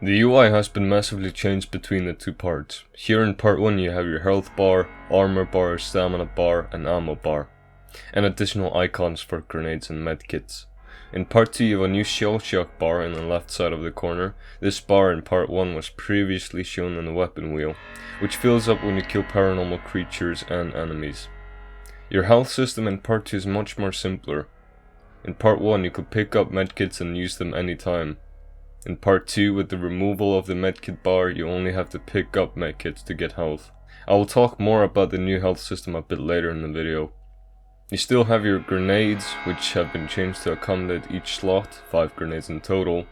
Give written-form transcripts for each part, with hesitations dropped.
The UI has been massively changed between the two parts. Here in part 1 you have your health bar, armor bar, stamina bar and ammo bar, and additional icons for grenades and medkits. In part 2 you have a new shell shock bar in the left side of the corner. This bar in part 1 was previously shown in the weapon wheel, which fills up when you kill paranormal creatures and enemies. Your health system in part 2 is much more simpler. In part 1 you could pick up medkits and use them anytime. In part 2, with the removal of the medkit bar, you only have to pick up medkits to get health. I will talk more about the new health system a bit later in the video. You still have your grenades, which have been changed to accommodate each slot, 5 grenades in total.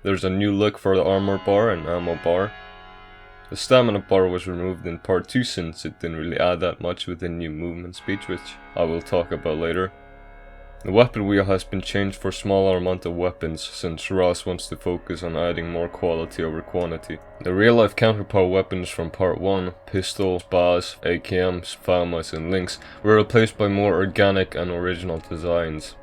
There's a new look for the armor bar and ammo bar. The stamina bar was removed in part 2 since it didn't really add that much with the new movement speed, which I will talk about later. The weapon wheel has been changed for smaller amount of weapons since Ross wants to focus on adding more quality over quantity. The real life counterpart weapons from part 1, pistol, spas, AKMs, FAMAs and links, were replaced by more organic and original designs.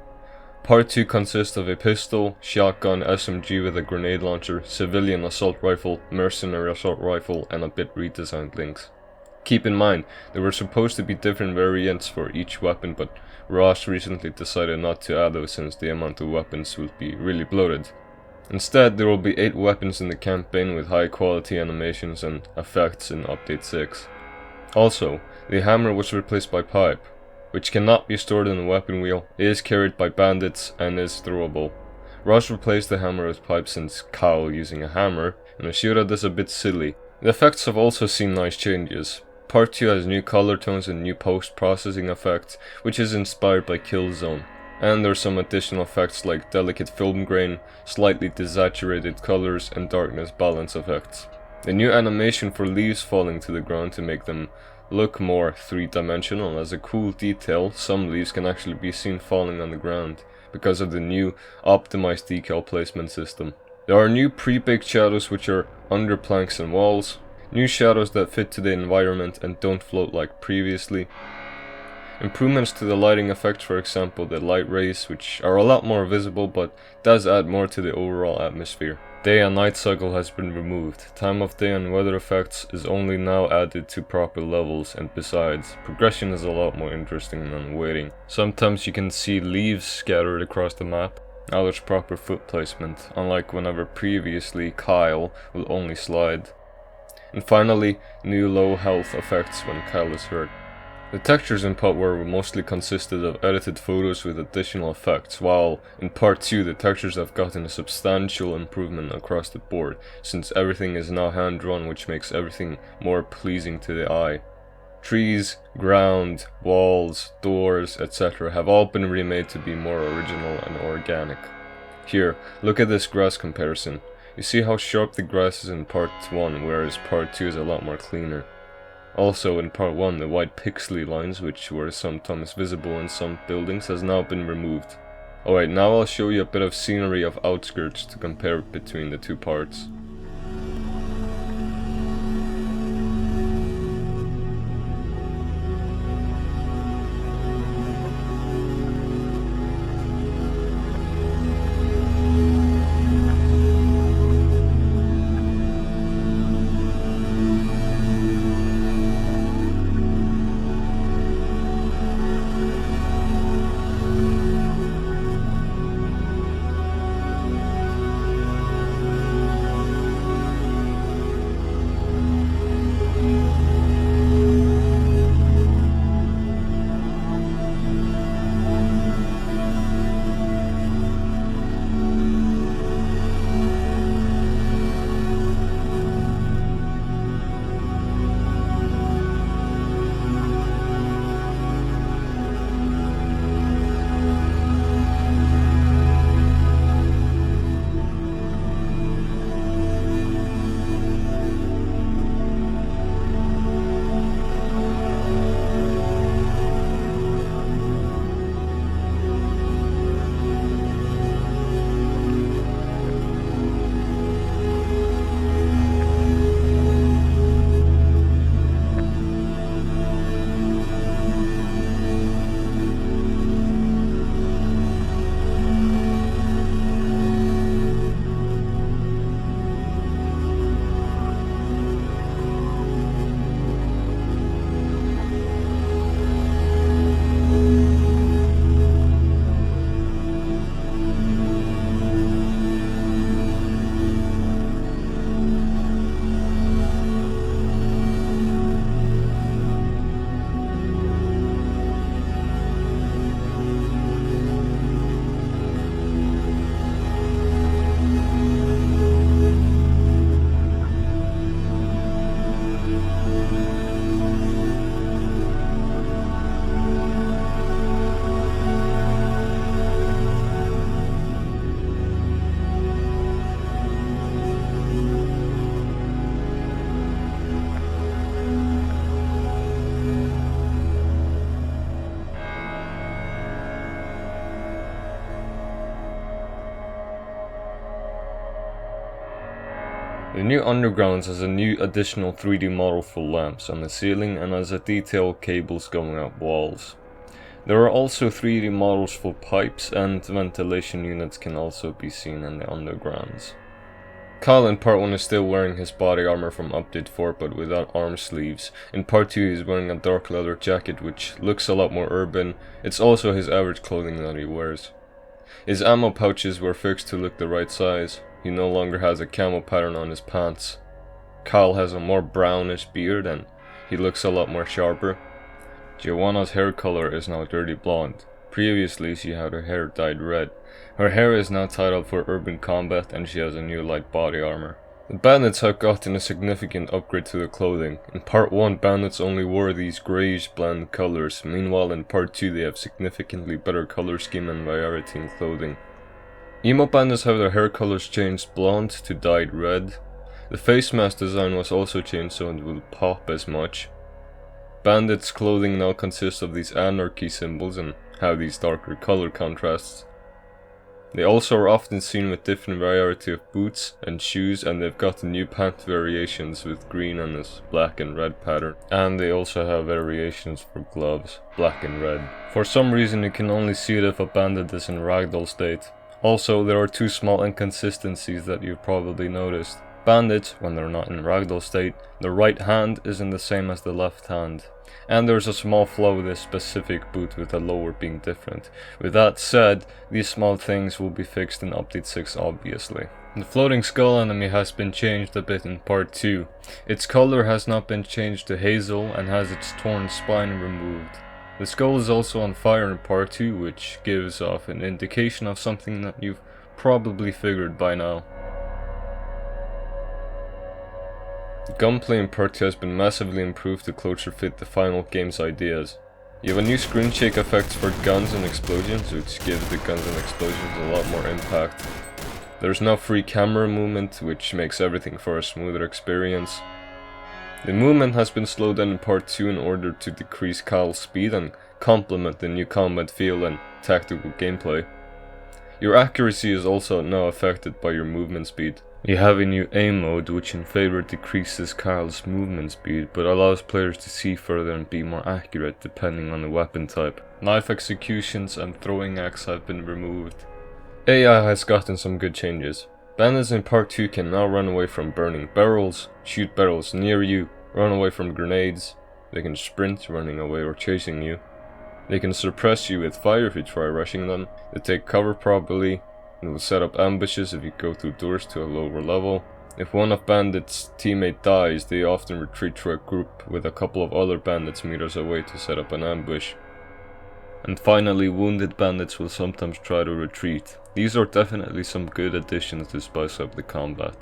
Part 2 consists of a pistol, shotgun, SMG with a grenade launcher, civilian assault rifle, mercenary assault rifle and a bit redesigned links. Keep in mind, there were supposed to be different variants for each weapon, but Ross recently decided not to add those since the amount of weapons would be really bloated. Instead, there will be 8 weapons in the campaign with high quality animations and effects in Update 6. Also, the hammer was replaced by pipe, which cannot be stored in the weapon wheel, is carried by bandits and is throwable. Ross replaced the hammer with pipe since Kyle using a hammer, and I showed this a bit silly. The effects have also seen nice changes. Part 2 has new color tones and new post-processing effects, which is inspired by Killzone. And there's some additional effects like delicate film grain, slightly desaturated colors and darkness balance effects. The new animation for leaves falling to the ground to make them look more 3-dimensional. As a cool detail, some leaves can actually be seen falling on the ground because of the new optimized decal placement system. There are new pre-baked shadows which are under planks and walls. New shadows that fit to the environment and don't float like previously. Improvements to the lighting effects, for example the light rays, which are a lot more visible but does add more to the overall atmosphere. Day and night cycle has been removed. Time of day and weather effects is only now added to proper levels, and besides, progression is a lot more interesting than waiting. Sometimes you can see leaves scattered across the map. Now there's proper foot placement, unlike whenever previously Kyle will only slide. And finally, new low health effects when Kyle is hurt. The textures in part 1 were mostly consisted of edited photos with additional effects, while in part 2 the textures have gotten a substantial improvement across the board, since everything is now hand drawn, which makes everything more pleasing to the eye. Trees, ground, walls, doors, etc. have all been remade to be more original and organic. Here, look at this grass comparison. You see how sharp the grass is in part 1, whereas part 2 is a lot more cleaner. Also in part 1, the white pixely lines, which were sometimes visible in some buildings, has now been removed. Alright, now I'll show you a bit of scenery of outskirts to compare between the two parts. The new Undergrounds has a new additional 3D model for lamps on the ceiling and has a detailed cables going up walls. There are also 3D models for pipes, and ventilation units can also be seen in the Undergrounds. Kyle in part 1 is still wearing his body armor from Update 4 but without arm sleeves. In part 2 he is wearing a dark leather jacket which looks a lot more urban. It's also his average clothing that he wears. His ammo pouches were fixed to look the right size. He no longer has a camo pattern on his pants. Kyle has a more brownish beard and he looks a lot more sharper. Joanna's hair color is now dirty blonde. Previously she had her hair dyed red. Her hair is now tied up for urban combat and she has a new light body armor. The bandits have gotten a significant upgrade to their clothing. In part 1 bandits only wore these greyish bland colors, meanwhile in part 2 they have significantly better color scheme and variety in clothing. Emo bandits have their hair colors changed blonde to dyed red. The face mask design was also changed so it will pop as much. Bandits' clothing now consists of these anarchy symbols and have these darker color contrasts. They also are often seen with different variety of boots and shoes, and they've got new pant variations with green and this black and red pattern. And they also have variations for gloves, black and red. For some reason you can only see it if a bandit is in ragdoll state. Also, there are two small inconsistencies that you've probably noticed. Bandits, when they're not in ragdoll state, the right hand isn't the same as the left hand. And there's a small flaw with this specific boot with the lower being different. With that said, these small things will be fixed in Update 6 obviously. The floating skull enemy has been changed a bit in part 2. Its color has not been changed to hazel and has its torn spine removed. The skull is also on fire in part 2, which gives off an indication of something that you've probably figured by now. The gunplay in part 2 has been massively improved to closer fit the final game's ideas. You have a new screen shake effect for guns and explosions, which gives the guns and explosions a lot more impact. There's now free camera movement, which makes everything for a smoother experience. The movement has been slowed down in part 2 in order to decrease Kyle's speed and complement the new combat feel and tactical gameplay. Your accuracy is also now affected by your movement speed. You have a new aim mode which in favor decreases Kyle's movement speed but allows players to see further and be more accurate depending on the weapon type. Knife executions and throwing axe have been removed. AI has gotten some good changes. Bandits in part 2 can now run away from burning barrels, shoot barrels near you, run away from grenades. They can sprint, running away or chasing you. They can suppress you with fire if you try rushing them. They take cover properly. They will set up ambushes if you go through doors to a lower level. If one of bandits' teammate dies, they often retreat to a group with a couple of other bandits meters away to set up an ambush. And finally, wounded bandits will sometimes try to retreat. These are definitely some good additions to spice up the combat.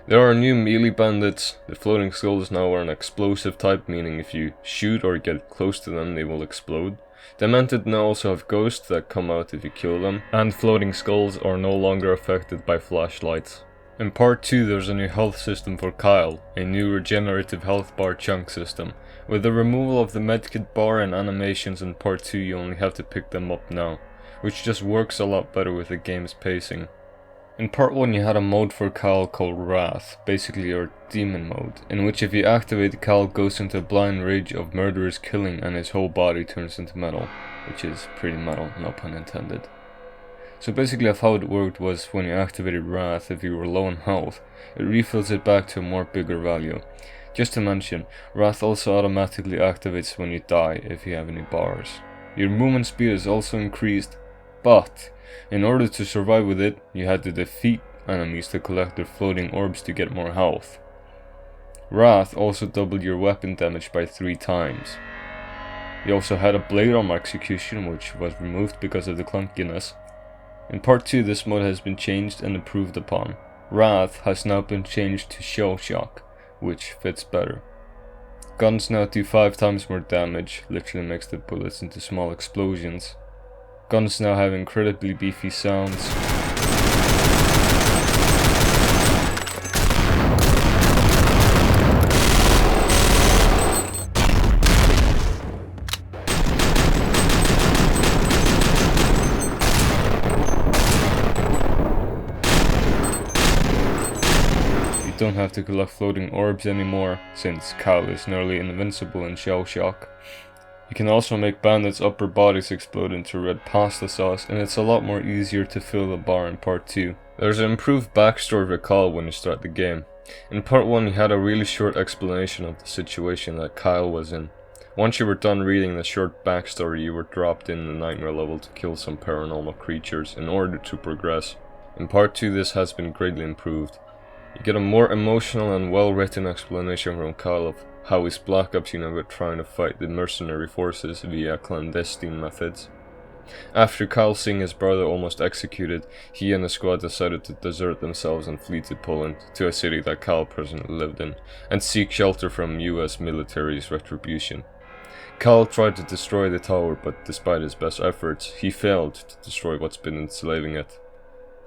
There are new melee bandits. The floating skulls now are an explosive type, meaning if you shoot or get close to them they will explode. Demented now also have ghosts that come out if you kill them, and floating skulls are no longer affected by flashlights. In part 2 there's a new health system for Kyle, a new regenerative health bar chunk system. With the removal of the medkit bar and animations in part 2 you only have to pick them up now, which just works a lot better with the game's pacing. In part 1 you had a mode for Kyle called Wrath, basically your demon mode, in which if you activate, Kyle goes into a blind rage of murderous killing and his whole body turns into metal, which is pretty metal, no pun intended. So basically how it worked was when you activated Wrath, if you were low on health, it refills it back to a more bigger value. Just to mention, Wrath also automatically activates when you die if you have any bars. Your movement speed is also increased, but in order to survive with it, you had to defeat enemies to collect their floating orbs to get more health. Wrath also doubled your weapon damage by 3 times. You also had a blade armor execution, which was removed because of the clunkiness. In part 2 this mode has been changed and improved upon. Wrath has now been changed to Shell Shock, which fits better. Guns now do 5 times more damage, literally makes the bullets into small explosions. Guns now have incredibly beefy sounds. don't have to collect floating orbs anymore, since K.A.L is nearly invincible in shell shock. You can also make bandits' upper bodies explode into red pasta sauce, and it's a lot more easier to fill the bar in part 2. There's an improved backstory for K.A.L when you start the game. In part 1 you had a really short explanation of the situation that K.A.L was in. Once you were done reading the short backstory, you were dropped in the nightmare level to kill some paranormal creatures in order to progress. In part 2 this has been greatly improved. You get a more emotional and well written explanation from K.A.L of how his Black Ops unit were trying to fight the mercenary forces via clandestine methods. After K.A.L seeing his brother almost executed, he and the squad decided to desert themselves and flee to Poland, to a city that K.A.L presently lived in, and seek shelter from US military's retribution. K.A.L tried to destroy the tower, but despite his best efforts, he failed to destroy what's been enslaving it.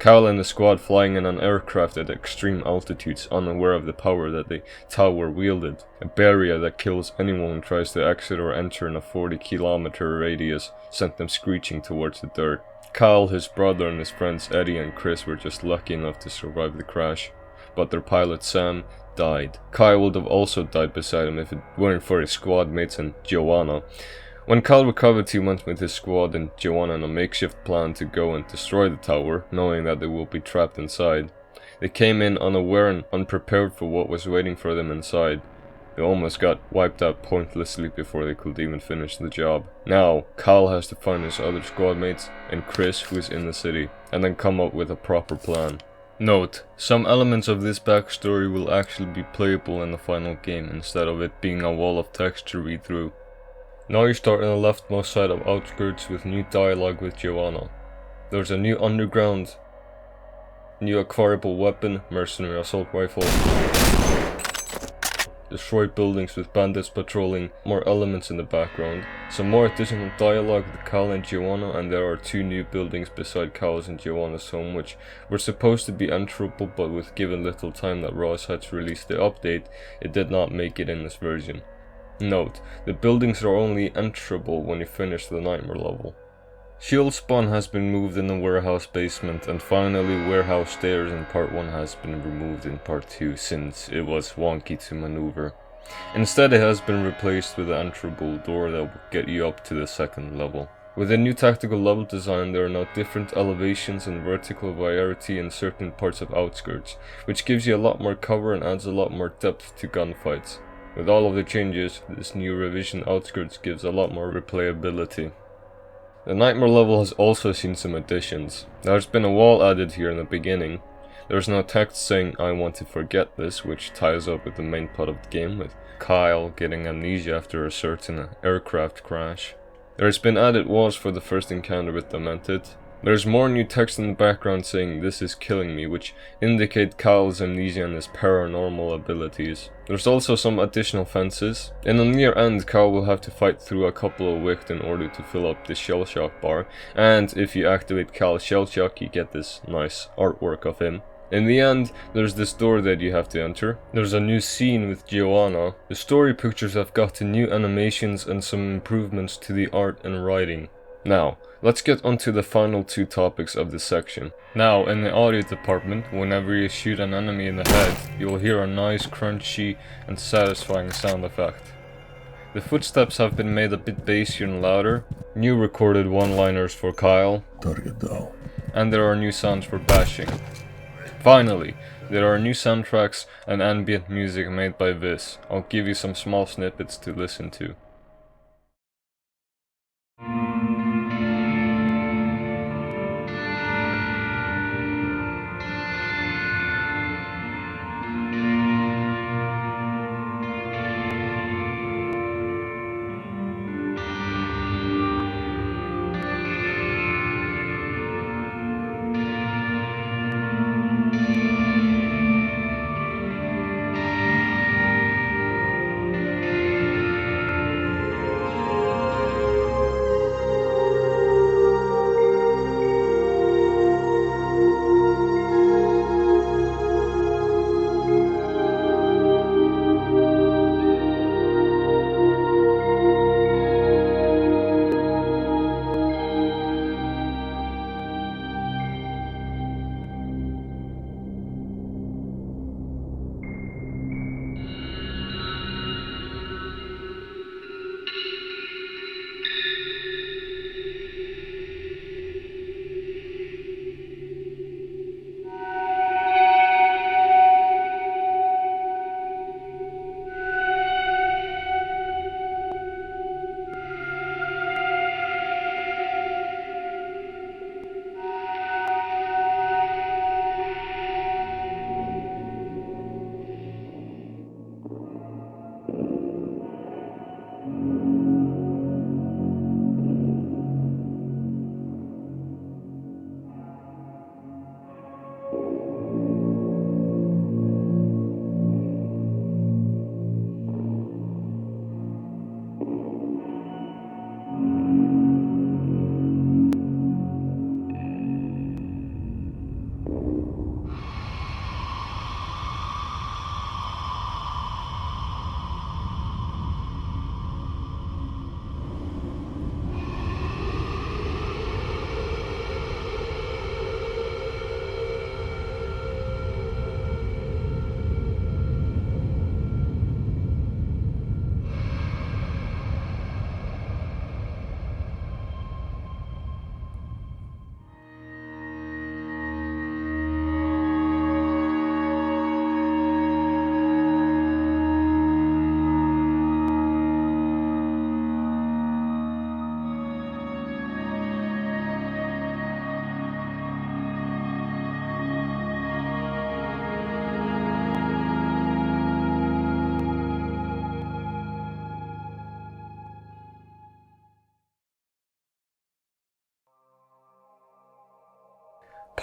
K.A.L and the squad flying in an aircraft at extreme altitudes, unaware of the power that the tower wielded, a barrier that kills anyone who tries to exit or enter in a 40-kilometer radius, sent them screeching towards the dirt. K.A.L, his brother and his friends Eddie and Chris were just lucky enough to survive the crash, but their pilot Sam died. K.A.L would have also died beside him if it weren't for his squad mates and Joanna. When K.A.L recovered, he went with his squad and Joanna on a makeshift plan to go and destroy the tower, knowing that they will be trapped inside. They came in unaware and unprepared for what was waiting for them inside. They almost got wiped out pointlessly before they could even finish the job. Now, K.A.L has to find his other squad mates and Chris, who is in the city, and then come up with a proper plan. Note, some elements of this backstory will actually be playable in the final game instead of it being a wall of text to read through. Now you start on the leftmost side of Outskirts with new dialogue with Joanna. There's a new underground, new acquirable weapon, mercenary assault rifle, destroy buildings with bandits patrolling, more elements in the background, some more additional dialogue with K.A.L and Joanna, and there are 2 new buildings beside K.A.L's and Joanna's home which were supposed to be enterable, but with given little time that Ross had to release the update, it did not make it in this version. Note, the buildings are only enterable when you finish the nightmare level. Shield spawn has been moved in the warehouse basement, and finally warehouse stairs in part 1 has been removed in part 2 since it was wonky to maneuver. Instead it has been replaced with an enterable door that will get you up to the 2nd level. With a new tactical level design, there are now different elevations and vertical variety in certain parts of Outskirts, which gives you a lot more cover and adds a lot more depth to gunfights. With all of the changes, this new revision Outskirts gives a lot more replayability. The nightmare level has also seen some additions. There's been a wall added here in the beginning. There's no text saying I want to forget this, which ties up with the main plot of the game, with K.A.L getting amnesia after a certain aircraft crash. There's been added walls for the first encounter with Demented. There's more new text in the background saying this is killing me, which indicate K.A.L's amnesia and his paranormal abilities. There's also some additional fences. In the near end, K.A.L will have to fight through a couple of wicked in order to fill up the shell shock bar, and if you activate K.A.L's shell shock you get this nice artwork of him. In the end, there's this door that you have to enter. There's a new scene with Joanna. The story pictures have gotten new animations and some improvements to the art and writing. Now, let's get onto the final 2 topics of this section. Now, in the audio department, whenever you shoot an enemy in the head, you will hear a nice, crunchy and satisfying sound effect. The footsteps have been made a bit bassier and louder, new recorded one-liners for K.A.L, Target down. and there are new sounds for bashing. Finally, there are new soundtracks and ambient music made by Viz. I'll give you some small snippets to listen to.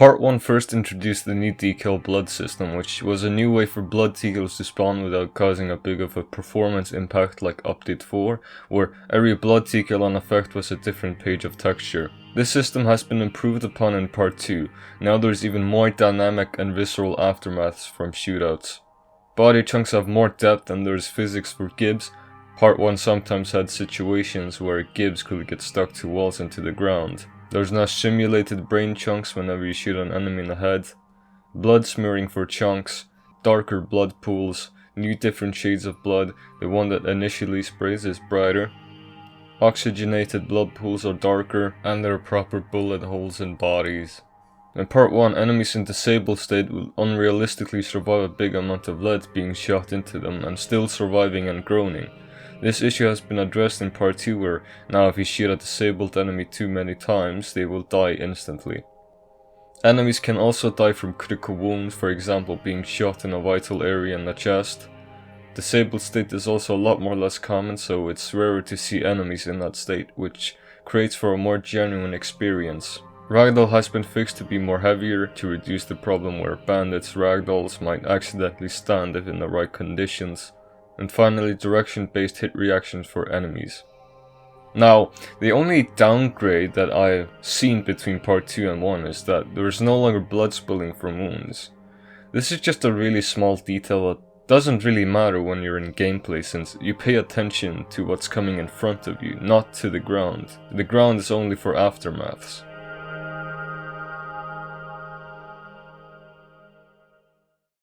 Part 1 first introduced the need decal blood system, which was a new way for blood decals to spawn without causing a big of a performance impact like Update 4, where every blood decal on effect was a different page of texture. This system has been improved upon in Part 2, now there's even more dynamic and visceral aftermaths from shootouts. Body chunks have more depth and there's physics for Gibbs. Part 1 sometimes had situations where Gibbs could get stuck to walls and to the ground. There's now simulated brain chunks whenever you shoot an enemy in the head, blood smearing for chunks, darker blood pools, new different shades of blood, the one that initially sprays is brighter. Oxygenated blood pools are darker, and there are proper bullet holes in bodies. In Part 1, enemies in disabled state will unrealistically survive a big amount of lead being shot into them and still surviving and groaning. This issue has been addressed in Part 2 where now if you shoot a disabled enemy too many times, they will die instantly. Enemies can also die from critical wounds, for example being shot in a vital area in the chest. Disabled state is also a lot more less common, so it's rarer to see enemies in that state, which creates for a more genuine experience. Ragdoll has been fixed to be more heavier to reduce the problem where bandits' ragdolls might accidentally stand if in the right conditions. And finally, direction-based hit reactions for enemies. Now, the only downgrade that I've seen between Part 2 and 1 is that there is no longer blood spilling from wounds. This is just a really small detail that doesn't really matter when you're in gameplay, since you pay attention to what's coming in front of you, not to the ground. The ground is only for aftermaths.